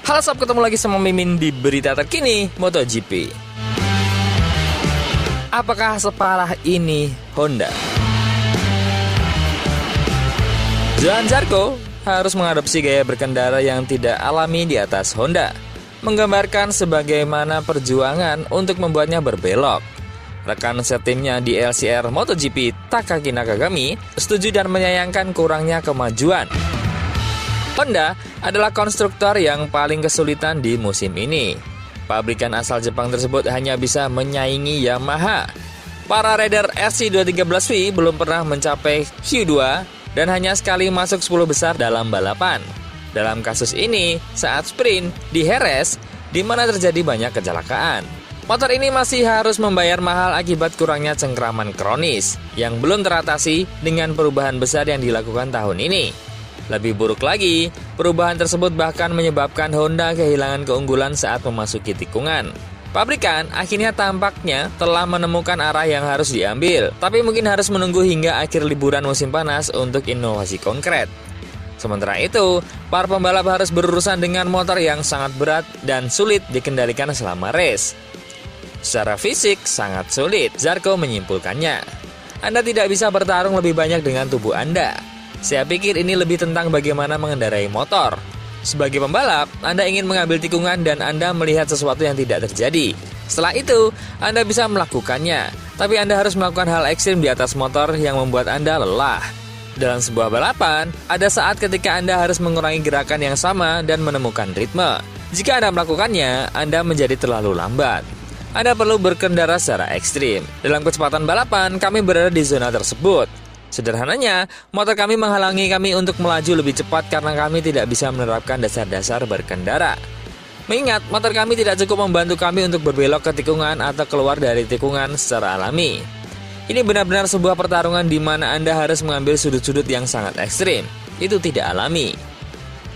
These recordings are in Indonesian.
Halo sob, ketemu lagi sama Mimin di berita terkini MotoGP. Apakah separah ini Honda? Johann Zarco harus mengadopsi gaya berkendara yang tidak alami di atas Honda, menggambarkan sebagaimana perjuangan untuk membuatnya berbelok. Rekan setimnya di LCR MotoGP, Takaki Nakagami, setuju dan menyayangkan kurangnya kemajuan. Honda adalah konstruktor yang paling kesulitan di musim ini. Pabrikan asal Jepang tersebut hanya bisa menyaingi Yamaha. Para rider RC213V belum pernah mencapai Q2 dan hanya sekali masuk 10 besar dalam balapan. Dalam kasus ini, saat sprint di Jerez, di mana terjadi banyak kecelakaan. Motor ini masih harus membayar mahal akibat kurangnya cengkraman kronis yang belum teratasi dengan perubahan besar yang dilakukan tahun ini. Lebih buruk lagi, perubahan tersebut bahkan menyebabkan Honda kehilangan keunggulan saat memasuki tikungan. Pabrikan akhirnya tampaknya telah menemukan arah yang harus diambil, tapi mungkin harus menunggu hingga akhir liburan musim panas untuk inovasi konkret. Sementara itu, para pembalap harus berurusan dengan motor yang sangat berat dan sulit dikendalikan selama race. Secara fisik sangat sulit, Zarco menyimpulkannya. Anda tidak bisa bertarung lebih banyak dengan tubuh Anda. Saya pikir ini lebih tentang bagaimana mengendarai motor. Sebagai pembalap, Anda ingin mengambil tikungan dan Anda melihat sesuatu yang tidak terjadi. Setelah itu, Anda bisa melakukannya. Tapi Anda harus melakukan hal ekstrim di atas motor yang membuat Anda lelah. Dalam sebuah balapan, ada saat ketika Anda harus mengurangi gerakan yang sama dan menemukan ritme. Jika Anda melakukannya, Anda menjadi terlalu lambat. Anda perlu berkendara secara ekstrim. Dalam kecepatan balapan, kami berada di zona tersebut. Sederhananya, motor kami menghalangi kami untuk melaju lebih cepat karena kami tidak bisa menerapkan dasar-dasar berkendara. Mengingat, motor kami tidak cukup membantu kami untuk berbelok ke tikungan atau keluar dari tikungan secara alami. Ini benar-benar sebuah pertarungan di mana Anda harus mengambil sudut-sudut yang sangat ekstrim. Itu tidak alami.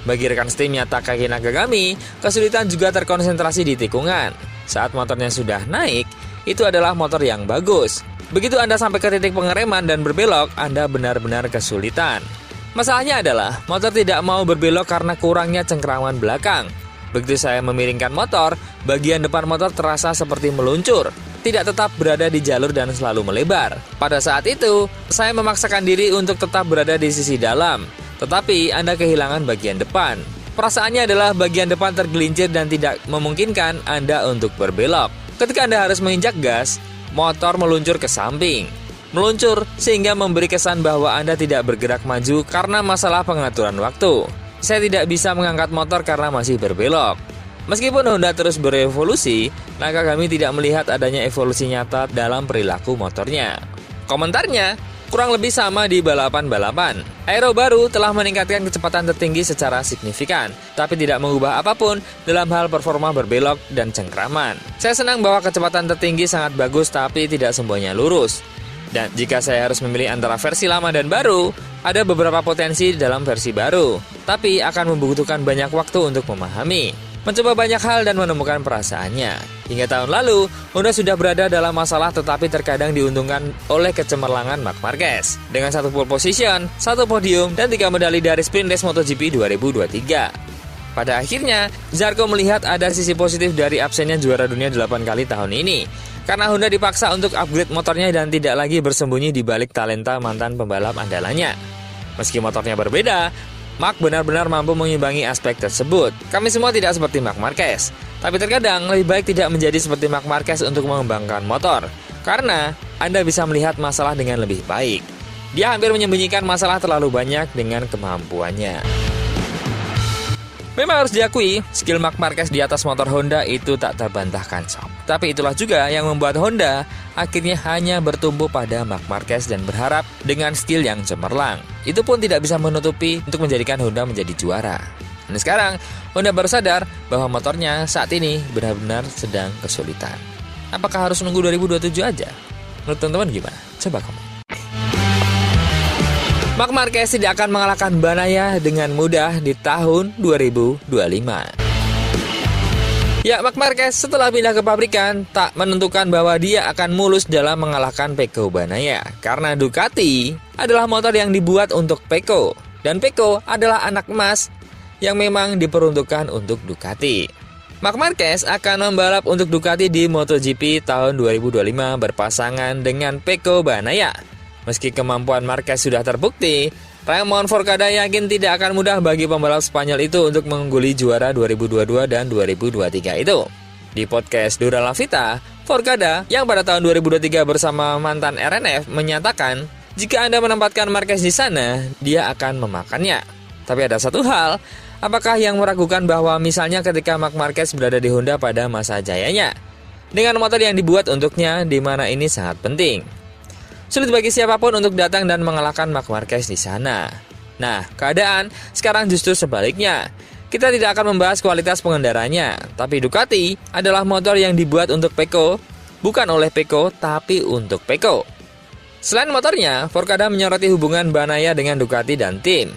Bagi rekan setimnya Takaki Nakagami, kesulitan juga terkonsentrasi di tikungan. Saat motornya sudah naik, itu adalah motor yang bagus. Begitu Anda sampai ke titik pengereman dan berbelok, Anda benar-benar kesulitan. Masalahnya adalah, motor tidak mau berbelok karena kurangnya cengkraman belakang. Begitu saya memiringkan motor, bagian depan motor terasa seperti meluncur, tidak tetap berada di jalur dan selalu melebar. Pada saat itu, saya memaksakan diri untuk tetap berada di sisi dalam, tetapi Anda kehilangan bagian depan. Perasaannya adalah bagian depan tergelincir dan tidak memungkinkan Anda untuk berbelok. Ketika Anda harus menginjak gas, motor meluncur ke samping. Meluncur sehingga memberi kesan bahwa Anda tidak bergerak maju karena masalah pengaturan waktu. Saya tidak bisa mengangkat motor karena masih berbelok. Meskipun Honda terus berevolusi, Nakagami tidak melihat adanya evolusi nyata dalam perilaku motornya. Komentarnya kurang lebih sama di balapan-balapan. Aero baru telah meningkatkan kecepatan tertinggi secara signifikan, tapi tidak mengubah apapun dalam hal performa berbelok dan cengkraman. Saya senang bahwa kecepatan tertinggi sangat bagus, tapi tidak semuanya lurus. Dan jika saya harus memilih antara versi lama dan baru, ada beberapa potensi dalam versi baru, tapi akan membutuhkan banyak waktu untuk memahami. Mencoba banyak hal dan menemukan perasaannya. Hingga tahun lalu, Honda sudah berada dalam masalah tetapi terkadang diuntungkan oleh kecemerlangan Marc Marquez. Dengan 1 pole position, 1 podium, dan 3 medali dari Sprint Race MotoGP 2023. Pada akhirnya, Zarco melihat ada sisi positif dari absennya juara dunia 8 kali tahun ini. Karena Honda dipaksa untuk upgrade motornya dan tidak lagi bersembunyi di balik talenta mantan pembalap andalannya. Meski motornya berbeda, Marc benar-benar mampu mengimbangi aspek tersebut. Kami semua tidak seperti Marc Marquez, tapi terkadang lebih baik tidak menjadi seperti Marc Marquez untuk mengembangkan motor, karena Anda bisa melihat masalah dengan lebih baik. Dia hampir menyembunyikan masalah terlalu banyak dengan kemampuannya. Memang harus diakui, skill Marc Marquez di atas motor Honda itu tak terbantahkan sob. Tapi itulah juga yang membuat Honda akhirnya hanya bertumbuh pada Marc Marquez dan berharap dengan skill yang cemerlang. Itu pun tidak bisa menutupi untuk menjadikan Honda menjadi juara. Dan sekarang, Honda baru sadar bahwa motornya saat ini benar-benar sedang kesulitan. Apakah harus nunggu 2027 aja? Menurut teman-teman gimana? Coba komen. Marc Marquez tidak akan mengalahkan Bagnaia dengan mudah di tahun 2025. Ya, Marc Marquez setelah pindah ke pabrikan tak menentukan bahwa dia akan mulus dalam mengalahkan Pecco Bagnaia. Karena Ducati adalah motor yang dibuat untuk Pecco. Dan Pecco adalah anak emas yang memang diperuntukkan untuk Ducati. Marc Marquez akan membalap untuk Ducati di MotoGP tahun 2025 berpasangan dengan Pecco Bagnaia. Meski kemampuan Marquez sudah terbukti, Ramon Forcada yakin tidak akan mudah bagi pembalap Spanyol itu untuk mengungguli juara 2022 dan 2023 itu. Di podcast Dura La Vita, Forcada yang pada tahun 2023 bersama mantan RNF menyatakan, jika Anda menempatkan Marquez di sana, dia akan memakannya. Tapi ada satu hal, apakah yang meragukan bahwa misalnya ketika Marc Marquez berada di Honda pada masa jayanya, dengan motor yang dibuat untuknya, di mana ini sangat penting. Sulit bagi siapapun untuk datang dan mengalahkan Marc Marquez di sana. Nah, keadaan sekarang justru sebaliknya. Kita tidak akan membahas kualitas pengendaranya, tapi Ducati adalah motor yang dibuat untuk Pecco, bukan oleh Pecco, tapi untuk Pecco. Selain motornya, Forcada menyoroti hubungan Bagnaia dengan Ducati dan tim.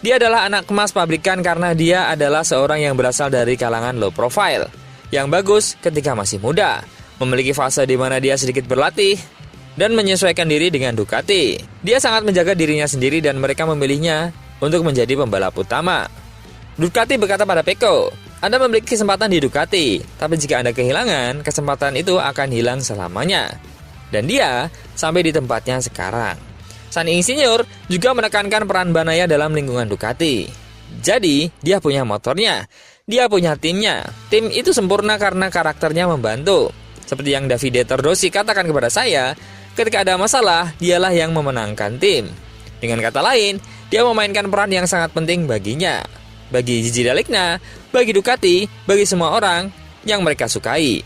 Dia adalah anak emas pabrikan karena dia adalah seorang yang berasal dari kalangan low profile, yang bagus ketika masih muda, memiliki fase di mana dia sedikit berlatih, dan menyesuaikan diri dengan Ducati. Dia sangat menjaga dirinya sendiri dan mereka memilihnya untuk menjadi pembalap utama. Ducati berkata pada Pecco, Anda memiliki kesempatan di Ducati, tapi jika Anda kehilangan, kesempatan itu akan hilang selamanya. Dan dia sampai di tempatnya sekarang. Sang insinyur juga menekankan peran Bagnaia dalam lingkungan Ducati. Jadi, dia punya motornya, dia punya timnya. Tim itu sempurna karena karakternya membantu. Seperti yang Davide Terdosi katakan kepada saya, ketika ada masalah, dialah yang memenangkan tim. Dengan kata lain, dia memainkan peran yang sangat penting baginya. Bagi Gigi D'Aligna, bagi Ducati, bagi semua orang yang mereka sukai.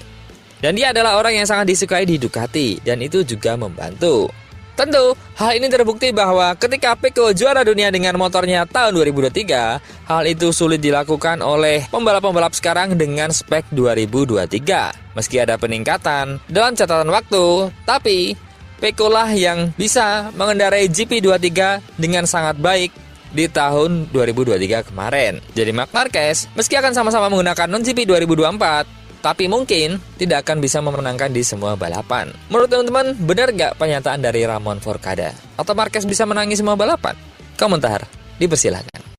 Dan dia adalah orang yang sangat disukai di Ducati, dan itu juga membantu. Tentu, hal ini terbukti bahwa ketika Pecco juara dunia dengan motornya tahun 2023, hal itu sulit dilakukan oleh pembalap-pembalap sekarang dengan spek 2023. Meski ada peningkatan dalam catatan waktu, tapi Pecco lah yang bisa mengendarai GP23 dengan sangat baik di tahun 2023 kemarin. Jadi Marc Marquez, meski akan sama-sama menggunakan non-GP 2024, tapi mungkin tidak akan bisa memenangkan di semua balapan. Menurut teman-teman, benar gak pernyataan dari Ramon Forcada? Atau Marquez bisa menangi semua balapan? Komentar dipersilakan.